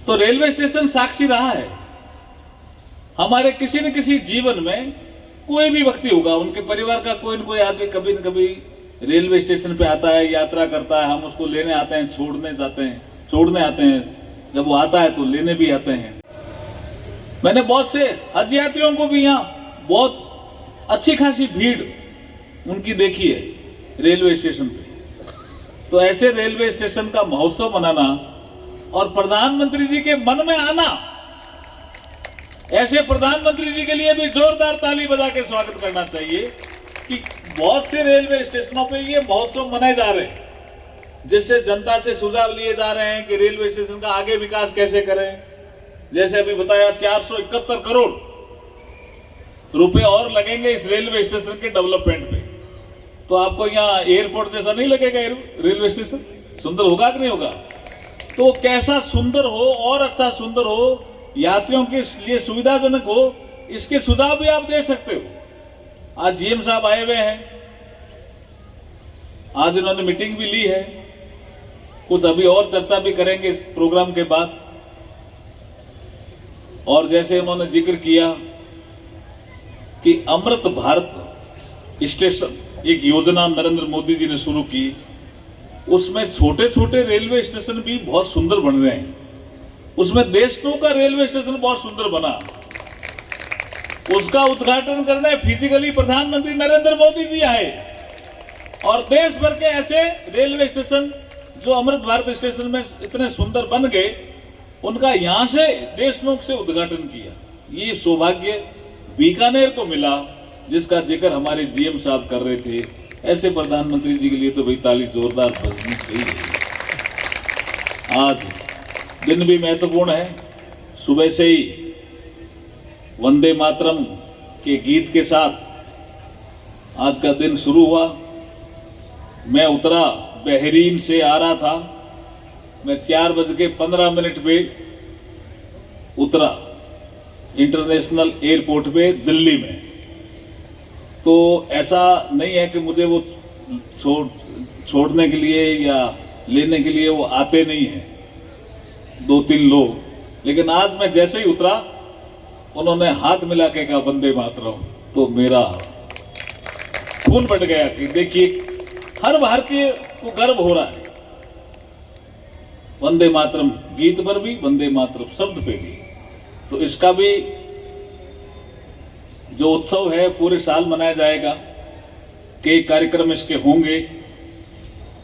तो रेलवे स्टेशन साक्षी रहा है हमारे किसी न किसी जीवन में। कोई भी व्यक्ति होगा, उनके परिवार का कोई न कोई आदमी कभी न कभी रेलवे स्टेशन पे आता है, यात्रा करता है। हम उसको लेने आते हैं, छोड़ने आते हैं। जब वो आता है तो लेने भी आते हैं। मैंने बहुत से हज यात्रियों को भी यहाँ बहुत अच्छी खासी भीड़ उनकी देखी है रेलवे स्टेशन पे। तो ऐसे रेलवे स्टेशन का महोत्सव मनाना और प्रधानमंत्री जी के मन में आना, ऐसे प्रधानमंत्री जी के लिए भी जोरदार ताली बजा के स्वागत करना चाहिए कि बहुत से रेलवे स्टेशनों पे ये महोत्सव मनाए जा रहे हैं, जिससे जनता से सुझाव लिए जा रहे हैं कि रेलवे स्टेशन का आगे विकास कैसे करें। जैसे अभी बताया 471 करोड़ रुपए और लगेंगे इस रेलवे स्टेशन के डेवलपमेंट में। तो आपको यहाँ एयरपोर्ट जैसा नहीं लगेगा रेलवे स्टेशन? सुंदर होगा कि नहीं होगा? तो कैसा सुंदर हो और अच्छा सुंदर हो, यात्रियों के लिए सुविधाजनक हो, इसके सुझाव भी आप दे सकते हो। आज जीएम साहब आए हुए हैं, आज इन्होंने मीटिंग भी ली है, कुछ अभी और चर्चा भी करेंगे इस प्रोग्राम के बाद। और जैसे उन्होंने जिक्र किया कि अमृत भारत स्टेशन एक योजना नरेंद्र मोदी जी ने शुरू की, उसमें छोटे छोटे रेलवे स्टेशन भी बहुत सुंदर बन रहे हैं। उसमें देशनों का रेलवे स्टेशन बहुत सुंदर बना, उसका उद्घाटन करने फिजिकली प्रधानमंत्री नरेंद्र मोदी जी आए। और देश भर के ऐसे रेलवे स्टेशन जो अमृत भारत स्टेशन में इतने सुंदर बन गए, उनका यहां से देशमुख से उद्घाटन किया। ये सौभाग्य बीकानेर को मिला, जिसका जिक्र हमारे जीएम साहब कर रहे थे। ऐसे प्रधानमंत्री जी के लिए तो भाई ताली जोरदार बजनी चाहिए। आज दिन भी महत्वपूर्ण है। सुबह से ही वंदे मातरम के गीत के साथ आज का दिन शुरू हुआ। मैं उतरा, बहरीन से आ रहा था, मैं 4:15 पे उतरा इंटरनेशनल एयरपोर्ट पे दिल्ली में। तो ऐसा नहीं है कि मुझे वो छोड़ने के लिए या लेने के लिए वो आते नहीं हैं 2-3 लोग, लेकिन आज मैं जैसे ही उतरा उन्होंने हाथ मिला के कहा वंदे मातरम, तो मेरा खून बढ़ गया कि देखिए हर भारतीय को गर्व हो रहा है वंदे मातरम गीत पर भी, वंदे मातरम शब्द पे भी। तो इसका भी जो उत्सव है पूरे साल मनाया जाएगा। कई कार्यक्रम इसके होंगे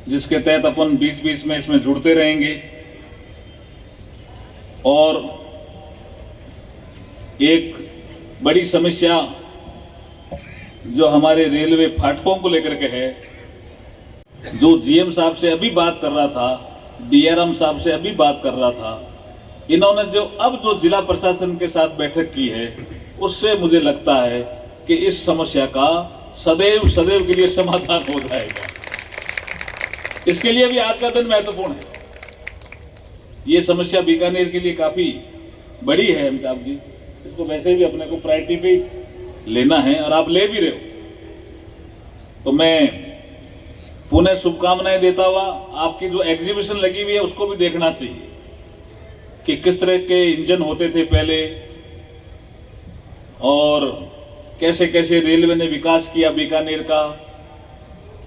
जिसके तहत अपन बीच बीच में इसमें जुड़ते रहेंगे। और एक बड़ी समस्या जो हमारे रेलवे फाटकों को लेकर के है, जो जीएम साहब से अभी बात कर रहा था, डीआरएम साहब से अभी बात कर रहा था, इन्होंने जो जिला प्रशासन के साथ बैठक की है, उससे मुझे लगता है कि इस समस्या का सदैव सदैव के लिए समाधान हो जाएगा। इसके लिए भी आज का दिन महत्वपूर्ण है। ये समस्या बीकानेर के लिए काफी बड़ी है अमिताभ जी, इसको वैसे भी अपने को प्रायोरिटी पे लेना है और आप ले भी रहे हो। तो मैं पुनः शुभकामनाएं देता हुआ, आपकी जो एग्जीबिशन लगी हुई है उसको भी देखना चाहिए कि किस तरह के इंजन होते थे पहले और कैसे कैसे रेलवे ने विकास किया बीकानेर का।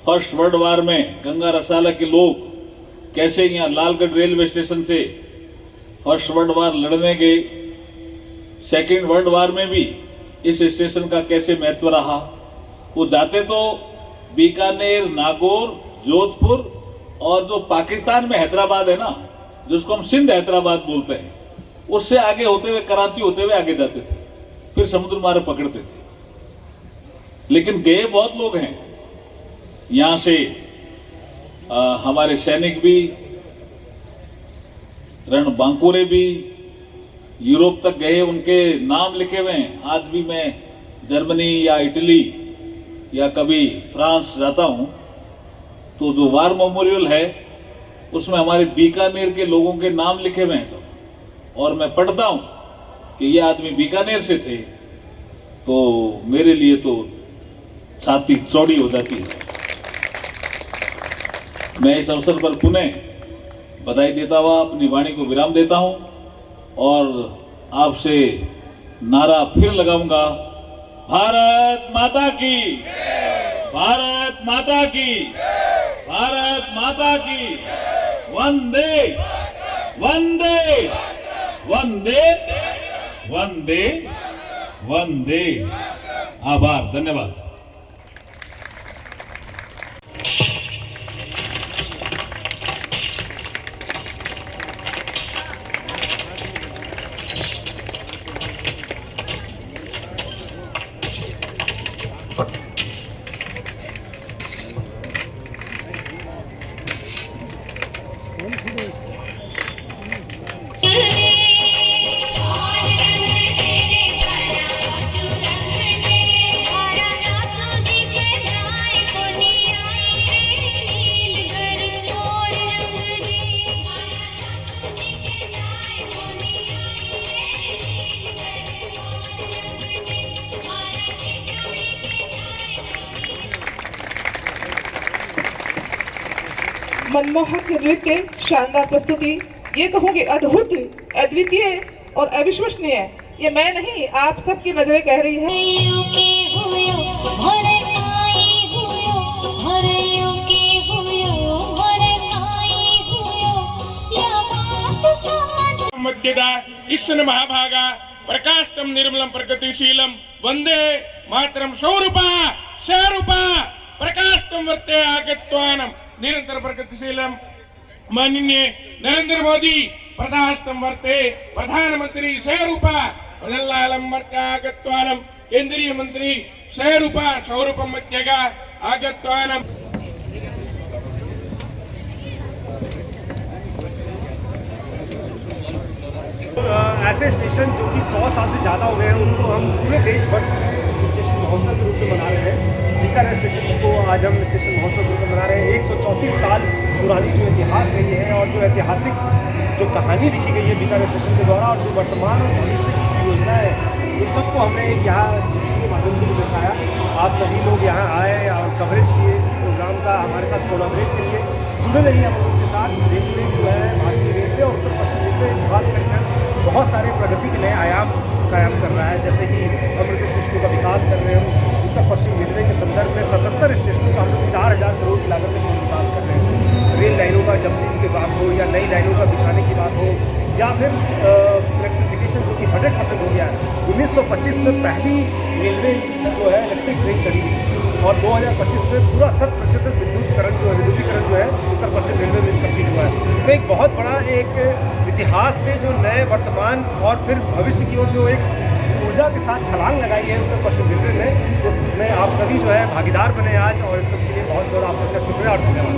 फर्स्ट वर्ल्ड वार में गंगा रसाला के लोग कैसे यहाँ लालगढ़ रेलवे स्टेशन से फर्स्ट वर्ल्ड वार लड़ने गए। सेकेंड वर्ल्ड वार में भी इस स्टेशन का कैसे महत्व रहा। वो जाते तो बीकानेर, नागौर, जोधपुर और जो पाकिस्तान में हैदराबाद है ना, जिसको हम सिंध हैदराबाद बोलते हैं, उससे आगे होते हुए कराची होते हुए आगे जाते थे, फिर समुद्र मार्ग पकड़ते थे। लेकिन गए बहुत लोग हैं यहाँ से। हमारे सैनिक भी, रणबांकुरे भी यूरोप तक गए, उनके नाम लिखे हुए हैं। आज भी मैं जर्मनी या इटली या कभी फ्रांस जाता हूं तो जो वार मेमोरियल है उसमें हमारे बीकानेर के लोगों के नाम लिखे हुए हैं सब, और मैं पढ़ता हूं कि ये आदमी बीकानेर से थे, तो मेरे लिए तो छाती चौड़ी हो जाती है। मैं इस अवसर पर पुनः बधाई देता हुआ अपनी वाणी को विराम देता हूं और आपसे नारा फिर लगाऊंगा, भारत माता की, भारत माता की, भारत माता की, वंदे वंदे वंदे वंदे वंदे। आभार, धन्यवाद। मनमोहक नृत्य, शानदार प्रस्तुति, ये कहूँगी अद्भुत, अद्वितीय और अविश्वसनीय। ये मैं नहीं, आप सबकी नजरें कह रही है। मध्यदा ईश्वन महाभागा प्रकाशतम निर्मलम प्रगतिशीलम वंदे मातरम। 100 रुपया प्रकाशम वर्ते आगत्वानं निरंतर प्रगतिशीलम माननीय नरेंद्र मोदी प्रधानम वर्ते प्रधानमंत्री सहरूपा वजल्लालम वर्ते आगत्वानं केंद्रीय मंत्री सहरूपा स्वरूपम मध्यगा आगत्वानं। ऐसे स्टेशन जो कि 100 साल से ज़्यादा हो गए हैं उनको हम पूरे देश भर में स्टेशन महोत्सव के रूप में मना रहे हैं। बीकानेर स्टेशन को आज हम स्टेशन महोत्सव के रूप में मना रहे हैं। 134 साल पुरानी जो इतिहास रही है और जो ऐतिहासिक जो कहानी लिखी गई है बीकानेर स्टेशन के द्वारा और जो वर्तमान और भविष्य की जो योजना है इन सबको हमने यहाँ स्टेशन के माध्यम से दर्शाया। आप सभी लोग यहाँ आए और कवरेज किए इस प्रोग्राम का, हमारे साथ कोलैबोरेट करिए, जुड़े रहिए हम लोगों के साथ। रेलवे जो है भारतीय रेलवे और उत्तर पश्चिम रेलवे खास करके बहुत सारे प्रगति के नए आयाम कायम कर रहा है, जैसे कि अमृत स्टेशनों का विकास कर रहे हैं हम। उत्तर पश्चिम रेलवे के संदर्भ में 77 स्टेशनों का हम लोग 4000 करोड़ की लागत से विकास कर रहे हैं। रेल लाइनों का डबलिंग की बात हो या नई लाइनों का बिछाने की बात हो या फिर इलेक्ट्रिफिकेशन जो कि 100% हो गया है। 1925 में पहली रेलवे जो है इलेक्ट्रिक ट्रेन चली थी और 2025 में पूरा 100% विद्युतीकरण जो है उत्तर पश्चिम रेलवे में कंप्लीट हुआ है। तो एक बहुत बड़ा एक इतिहास से जो नए वर्तमान और फिर भविष्य की ओर जो एक ऊर्जा के साथ छलांग लगाई है उत्तर पश्चिम रेलवे में, उसमें आप सभी जो है भागीदार बने आज और इस सबके लिए बहुत बहुत आप सबका शुक्रिया और धन्यवाद।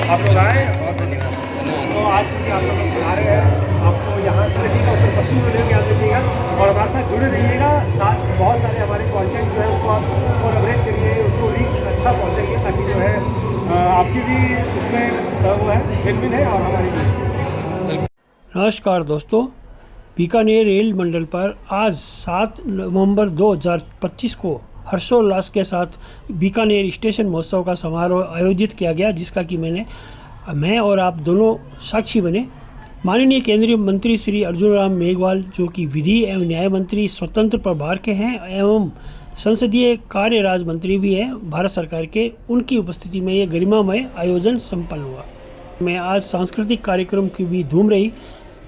आप लोग आए बहुत धन्यवाद। तो आज चूँकि आप सब लोग आ रहे हैं आपको यहाँ रहिएगा, उत्तर पश्चिम रेलवे में याद रखिएगा और हमारे साथ जुड़े रहिएगा। साथ बहुत सारे हमारे कॉन्टेंट जो है उसको आप कोलैबोरेट करिए, उसको रीच अच्छा पहुँचाइए ताकि जो है आपकी भी इसमें वो है विन-विन है और हमारी भी। नमस्कार दोस्तों, बीकानेर रेल मंडल पर आज 7 नवंबर 2025 को हर्षोल्लास के साथ बीकानेर स्टेशन महोत्सव का समारोह आयोजित किया गया, जिसका कि मैं और आप दोनों साक्षी बने। माननीय केंद्रीय मंत्री श्री अर्जुन राम मेघवाल, जो कि विधि एवं न्याय मंत्री स्वतंत्र प्रभार के हैं एवं संसदीय कार्य राज्य मंत्री भी हैं भारत सरकार के, उनकी उपस्थिति में ये गरिमामय आयोजन संपन्न हुआ। मैं आज सांस्कृतिक कार्यक्रम की भी धूम रही।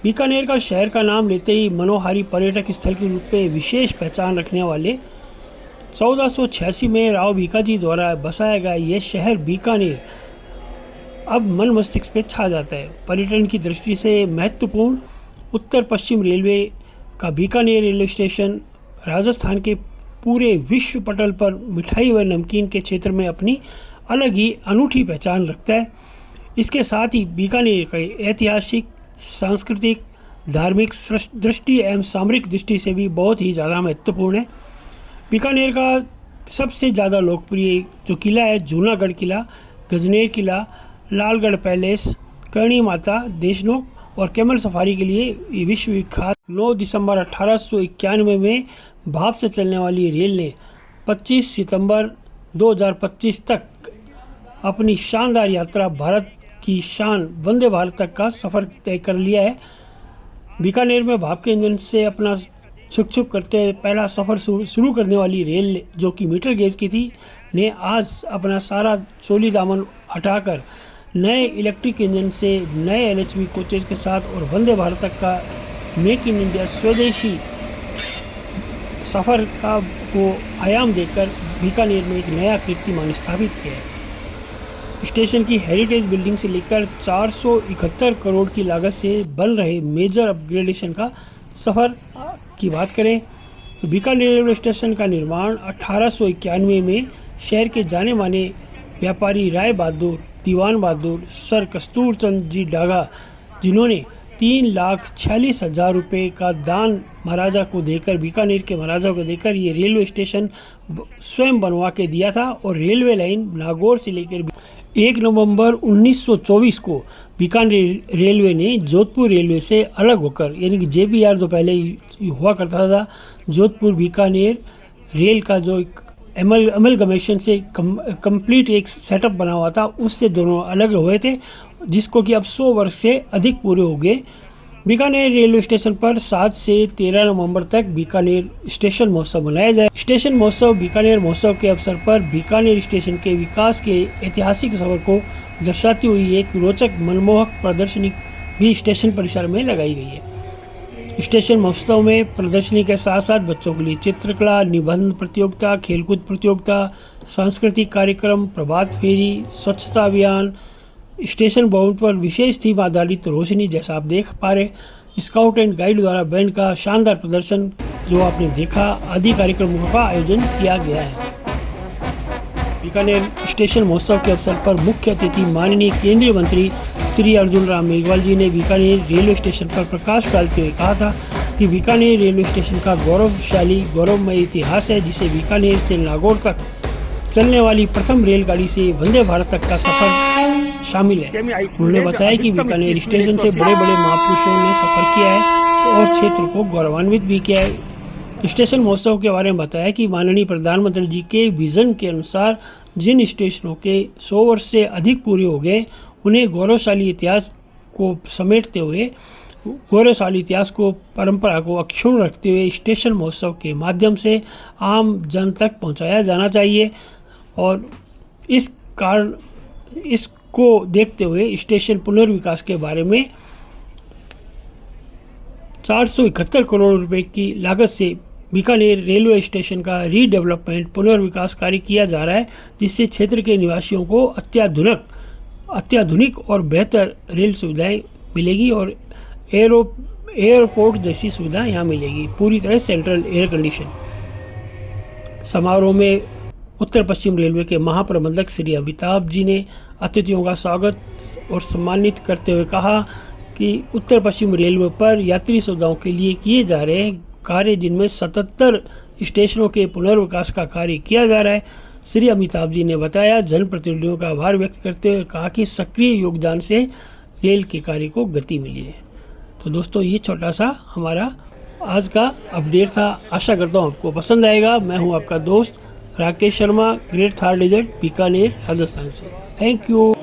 बीकानेर का शहर का नाम लेते ही मनोहारी पर्यटक स्थल के रूप में विशेष पहचान रखने वाले 1486 में राव भीकाजी द्वारा बसाया गया ये शहर बीकानेर अब मन मस्तिष्क पे छा जाता है। पर्यटन की दृष्टि से महत्वपूर्ण उत्तर पश्चिम रेलवे का बीकानेर रेलवे स्टेशन राजस्थान के पूरे विश्व पटल पर मिठाई व नमकीन के क्षेत्र में अपनी अलग ही अनूठी पहचान रखता है। इसके साथ ही बीकानेर का ऐतिहासिक, सांस्कृतिक, धार्मिक दृष्टि एवं सामरिक दृष्टि से भी बहुत ही ज़्यादा महत्वपूर्ण है। बीकानेर का सबसे ज़्यादा लोकप्रिय जो किला है जूनागढ़ किला, गजनेर किला, लालगढ़ पैलेस, करणी माता, देशनोक और कैमल सफारी के लिए विश्व विख्यात 9 दिसंबर 1891 में भाप से चलने वाली रेल ने 25 सितंबर 2025 तक अपनी शानदार यात्रा भारत की शान वंदे भारत तक का सफ़र तय कर लिया है। बीकानेर में भाप के इंजन से अपना छुक छुक करते पहला सफ़र शुरू करने वाली रेल, जो कि मीटर गेज की थी, ने आज अपना सारा चोली दामन हटाकर नए इलेक्ट्रिक इंजन से नए LHB कोचेज के साथ और वंदे भारत तक का मेक इन इंडिया स्वदेशी सफ़र का को आयाम देकर बीकानेर में एक नया कीर्तिमान स्थापित किया है। स्टेशन की हेरिटेज बिल्डिंग से लेकर 471 करोड़ की लागत से बन रहे मेजर अपग्रेडेशन का सफ़र की बात करें तो बीकानेर रेलवे स्टेशन का निर्माण 1891 में शहर के जाने माने व्यापारी राय बहादुर, दीवान बहादुर, सर कस्तूर चंद जी डागा, जिन्होंने 3,46,000 रुपये का दान महाराजा को देकर, बीकानेर के महाराजा को देकर ये रेलवे स्टेशन स्वयं बनवा के दिया था। और रेलवे लाइन नागौर से लेकर 1 नवंबर 1924 को बीकानेर रेलवे ने जोधपुर रेलवे से अलग होकर, यानी कि JBR जो पहले हुआ करता था, जोधपुर बीकानेर रेल का जो अमलगमेशन से कंप्लीट एक सेटअप बना हुआ था, उससे दोनों अलग हुए थे, जिसको कि अब 100 वर्ष से अधिक पूरे हो गए। बीकानेर रेलवे स्टेशन पर 7 से 13 नवंबर तक बीकानेर स्टेशन महोत्सव मनाया जाए। स्टेशन महोत्सव बीकानेर महोत्सव के अवसर पर बीकानेर स्टेशन के विकास के ऐतिहासिक सफर को दर्शाती हुई एक रोचक मनमोहक प्रदर्शनी भी स्टेशन परिसर में लगाई गई है। स्टेशन महोत्सव में प्रदर्शनी के साथ साथ बच्चों के लिए चित्रकला, निबंध प्रतियोगिता, खेलकूद प्रतियोगिता, सांस्कृतिक कार्यक्रम, प्रभात फेरी, स्वच्छता अभियान, स्टेशन भवन पर विशेष थीम आधारित रोशनी जैसा आप देख पा रहे, स्काउट एंड गाइड द्वारा बैंड का शानदार प्रदर्शन जो आपने देखा, आदि कार्यक्रमों का आयोजन किया गया है। बीकानेर स्टेशन महोत्सव के अवसर पर मुख्य अतिथि माननीय केंद्रीय मंत्री श्री अर्जुन राम मेघवाल जी ने बीकानेर रेलवे स्टेशन पर प्रकाश डालते हुए कहा था कि बीकानेर रेलवे स्टेशन का गौरवशाली गौरवमय इतिहास है, जिसे बीकानेर से नागौर तक चलने वाली प्रथम रेलगाड़ी से वंदे भारत तक का सफर शामिल है। उन्होंने बताया कि बीकानेर स्टेशन से बड़े बड़े महापुरुषों ने सफर किया है और क्षेत्र को गौरवान्वित भी किया है। स्टेशन महोत्सव के बारे में बताया कि माननीय प्रधानमंत्री जी के विजन के अनुसार जिन स्टेशनों के 100 वर्ष से अधिक पूरे हो गए, उन्हें गौरवशाली इतिहास को समेटते हुए, गौरवशाली इतिहास को, परंपरा को अक्षुण्ण रखते हुए स्टेशन महोत्सव के माध्यम से आम जन तक पहुंचाया जाना चाहिए। और इस कारण इसको देखते हुए स्टेशन पुनर्विकास के बारे में 471 करोड़ रुपए की लागत से बीकानेर रेलवे स्टेशन का रीडेवलपमेंट पुनर्विकास कार्य किया जा रहा है, जिससे क्षेत्र के निवासियों को अत्याधुनिक और बेहतर रेल सुविधाएं मिलेगी और एयरपोर्ट जैसी सुविधाएं यहाँ मिलेगी, पूरी तरह सेंट्रल एयर कंडीशन। समारोह में उत्तर पश्चिम रेलवे के महाप्रबंधक श्री अमिताभ जी ने अतिथियों का स्वागत और सम्मानित करते हुए कहा कि उत्तर पश्चिम रेलवे पर यात्री सुविधाओं के लिए किए जा रहे कार्य, जिनमें 77 स्टेशनों के पुनर्विकास का कार्य किया जा रहा है। श्री अमिताभ जी ने बताया, जनप्रतिनिधियों का आभार व्यक्त करते हुए कहा कि सक्रिय योगदान से रेल के कार्य को गति मिली है। तो दोस्तों, ये छोटा सा हमारा आज का अपडेट था। आशा करता हूँ आपको पसंद आएगा। मैं हूँ आपका दोस्त राकेश शर्मा, ग्रेट थार डेजर्ट, बीकानेर, राजस्थान से। Thank you.